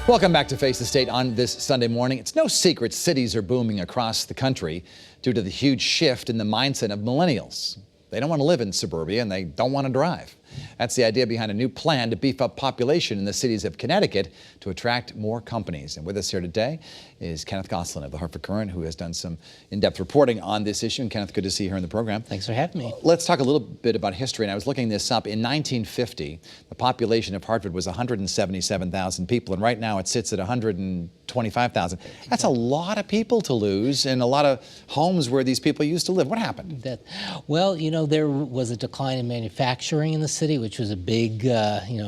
Welcome back to Face the State on this Sunday morning. It's no secret cities are booming across the country due to the huge shift in the mindset of millennials. They don't want to live in suburbia and they don't want to drive. That's the idea behind a new plan to beef up population in the cities of Connecticut to attract more companies. And with us here today is Kenneth Cosselin of the Hartford Courant, who has done some in-depth reporting on this issue. And Kenneth, good to see you here in the program. Thanks for having me. Let's talk a little bit about history. And I was looking this up. In 1950, the population of Hartford was 177,000 people. And right now it sits at 125,000. That's a lot of people to lose and a lot of homes where these people used to live. What happened? Well, you know, there was a decline in manufacturing in the city, which was a big,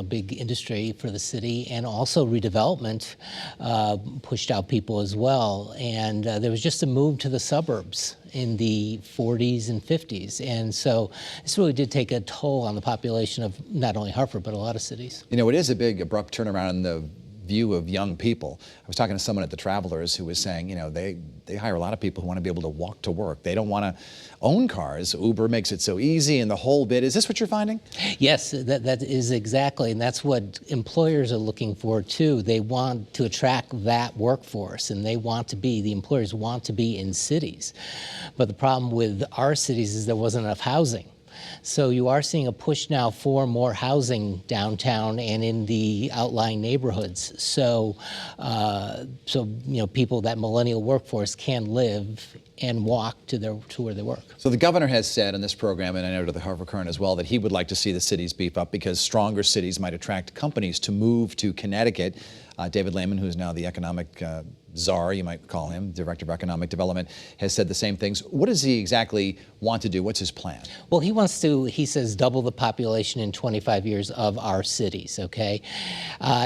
big industry for the city, and also redevelopment pushed out people as well. And there was just a move to the suburbs in the 40s and 50s. And so this really did take a toll on the population of not only Hartford, but a lot of cities. You know, it is a big abrupt turnaround in the view of young people. I was talking to someone at the Travelers who was saying, you know, they hire a lot of people who want to be able to walk to work. They don't want to own cars. Uber makes it so easy and the whole bit. Is this what you're finding? Yes, that is exactly, and that's what employers are looking for too. They want to attract that workforce, and the employers want to be in cities. But the problem with our cities is there wasn't enough housing. So you are seeing a push now for more housing downtown and in the outlying neighborhoods. So, people, that millennial workforce can live and walk to where they work. So the governor has said on this program, and I know to the Hartford Courant as well, that he would like to see the cities beef up because stronger cities might attract companies to move to Connecticut. David Lehman, who is now the economic czar, you might call him, Director of Economic Development, has said the same things. What does he exactly want to do? What's his plan? Well, he says, double the population in 25 years of our cities, okay?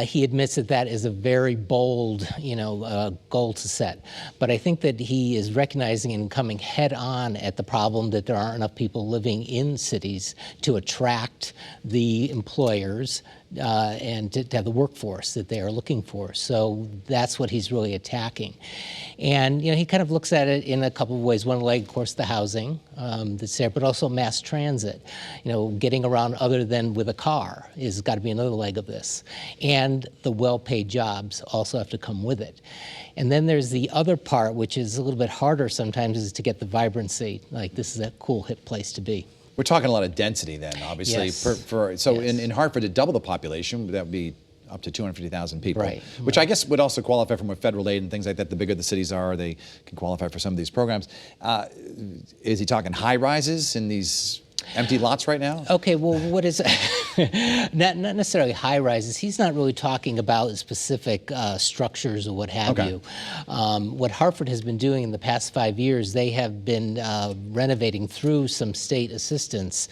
He admits that is a very bold, goal to set. But I think that he is recognizing and coming head on at the problem that there aren't enough people living in cities to attract the employers and to have the workforce that they are looking for. So that's what he's really attacking. And, he kind of looks at it in a couple of ways. One leg, of course, the housing that's there, but also mass transit. Getting around other than with a car is got to be another leg of this. And the well-paid jobs also have to come with it. And then there's the other part, which is a little bit harder sometimes, is to get the vibrancy. Like, this is a cool, hip place to be. We're talking a lot of density then, obviously. Yes. In Hartford, to double the population, that would be up to 250,000 people, right, which I guess would also qualify for more federal aid and things like that. The bigger the cities are, they can qualify for some of these programs. Is he talking high rises in these empty lots right now? Okay, well, what is not necessarily high rises. He's not really talking about specific structures or what have you. What Hartford has been doing in the past 5 years, they have been renovating through some state assistance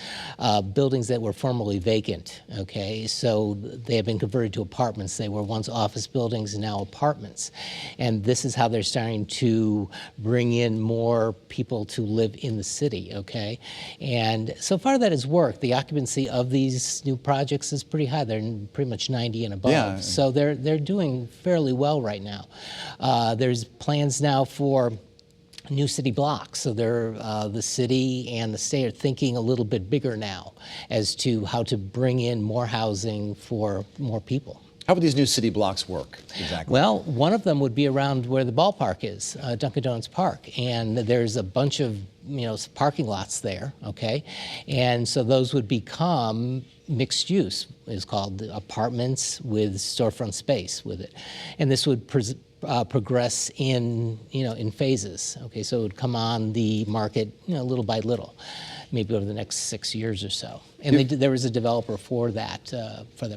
buildings that were formerly vacant. Okay, so they have been converted to apartments. They were once office buildings and now apartments. And this is how they're starting to bring in more people to live in the city. Okay, and so far that has worked. The occupancy of these new projects is pretty high. They're pretty much 90 and above. Yeah. So they're doing fairly well right now. There's plans now for new city blocks. So the city and the state are thinking a little bit bigger now as to how to bring in more housing for more people. How would these new city blocks work exactly? Well, one of them would be around where the ballpark is, Dunkin' Donuts Park, and there's a bunch of parking lots there. Okay, and so those would become mixed use. It's called apartments with storefront space with it, and this would progress in phases. Okay, so it would come on the market little by little, maybe over the next 6 years or so. And there was a developer for that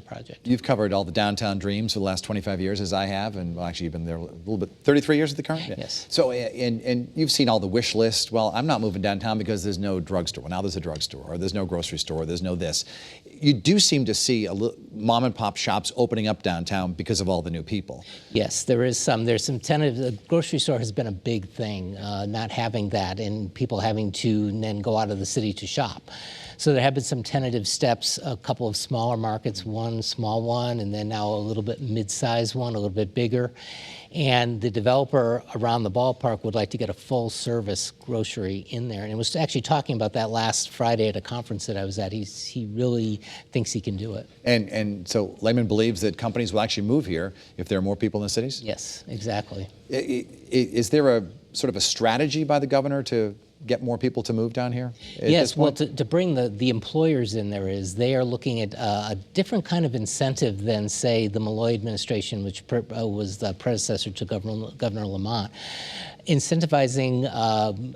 project. You've covered all the downtown dreams for the last 25 years, as I have, and well, actually you've been there a little bit, 33 years at the Courant? Yes. So, and you've seen all the wish list. Well, I'm not moving downtown because there's no drugstore. Well, now there's a drugstore, or there's no grocery store, or there's no this. You do seem to see mom and pop shops opening up downtown because of all the new people. Yes, there's some tentative. The grocery store has been a big thing, not having that, and people having to then go out of the city to shop. So there have been some tentative steps, a couple of smaller markets, one small one, and then now a little bit mid-sized one, a little bit bigger. And the developer around the ballpark would like to get a full-service grocery in there. And I was actually talking about that last Friday at a conference that I was at. He really thinks he can do it. And so Lehman believes that companies will actually move here if there are more people in the cities? Yes, exactly. Is there a sort of a strategy by the governor to get more people to move down here? Yes, well, to bring the employers in there they are looking at a different kind of incentive than, say, the Malloy administration, which was the predecessor to Governor Lamont, incentivizing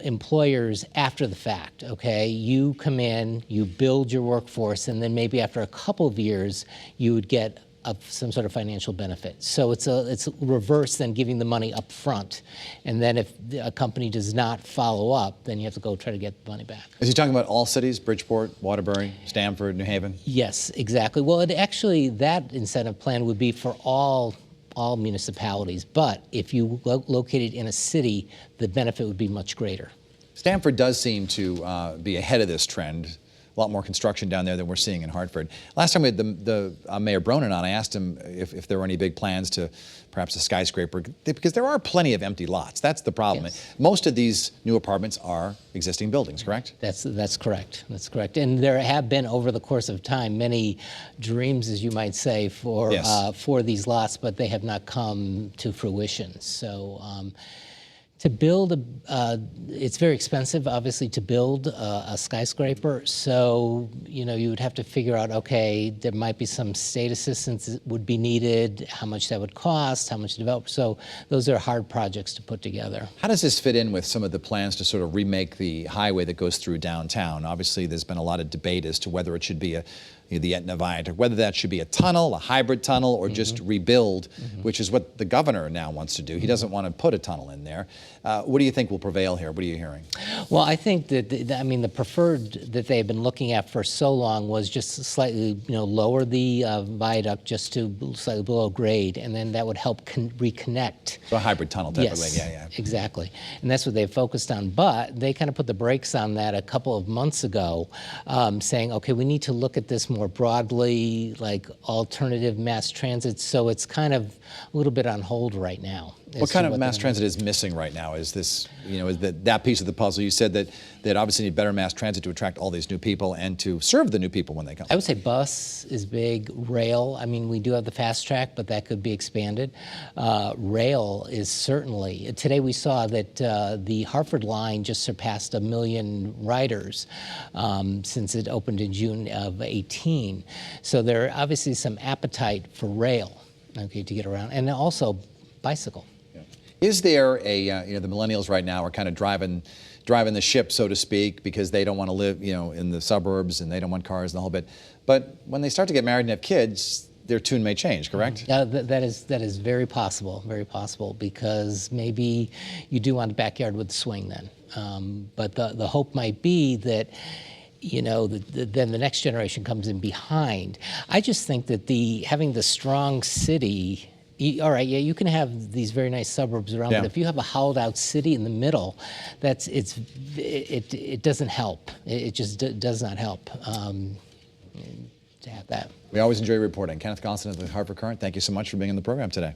employers after the fact, okay? You come in, you build your workforce, and then maybe after a couple of years, you would get some sort of financial benefit. So it's reverse than giving the money up front. And then if a company does not follow up, then you have to go try to get the money back. Is he talking about all cities, Bridgeport, Waterbury, Stamford, New Haven? Yes, exactly. Well, actually, that incentive plan would be for all municipalities. But if you located in a city, the benefit would be much greater. Stamford does seem to be ahead of this trend. A lot more construction down there than we're seeing in Hartford. Last time we had the Mayor Bronin on, I asked him if there were any big plans to perhaps a skyscraper, because there are plenty of empty lots. That's the problem. Yes. Most of these new apartments are existing buildings, correct? That's correct. That's correct. And there have been, over the course of time, many dreams, as you might say, for these lots, but they have not come to fruition. So. To build it's very expensive, obviously, to build a skyscraper. So, you would have to figure out, okay, there might be some state assistance that would be needed, how much that would cost, how much to develop. So those are hard projects to put together. How does this fit in with some of the plans to sort of remake the highway that goes through downtown? Obviously, there's been a lot of debate as to whether it should be the Etna Viaduct, whether that should be a tunnel, a hybrid tunnel, or just rebuild, which is what the governor now wants to do. He doesn't want to put a tunnel in there. What do you think will prevail here? What are you hearing? Well, I think that the preferred that they've been looking at for so long was just slightly lower the viaduct just to slightly below grade, and then that would help reconnect. So a hybrid tunnel type of thing, yeah. Exactly, and that's what they've focused on. But they kind of put the brakes on that a couple of months ago, saying, okay, we need to look at this more broadly, like alternative mass transit. So it's kind of a little bit on hold right now. What kind of mass transit is missing right now? Is this, is that piece of the puzzle? You said that obviously need better mass transit to attract all these new people and to serve the new people when they come. I would say bus is big. Rail, we do have the fast track, but that could be expanded. Rail is certainly. Today we saw that the Hartford line just surpassed 1 million riders since it opened in June of 18. So there are obviously some appetite for rail, okay, to get around, and also bicycle. Is there the millennials right now are kind of driving the ship, so to speak, because they don't want to live, in the suburbs and they don't want cars and the whole bit. But when they start to get married and have kids, their tune may change, correct? That is very possible, because maybe you do want a backyard with a swing then. But the hope might be that, then the next generation comes in behind. I just think that having the strong city. All right, yeah, you can have these very nice suburbs around, but if you have a hollowed-out city in the middle, it doesn't help. It just does not help to have that. We always enjoy reporting. Kenneth Cosselin of the Hartford Courant, thank you so much for being on the program today.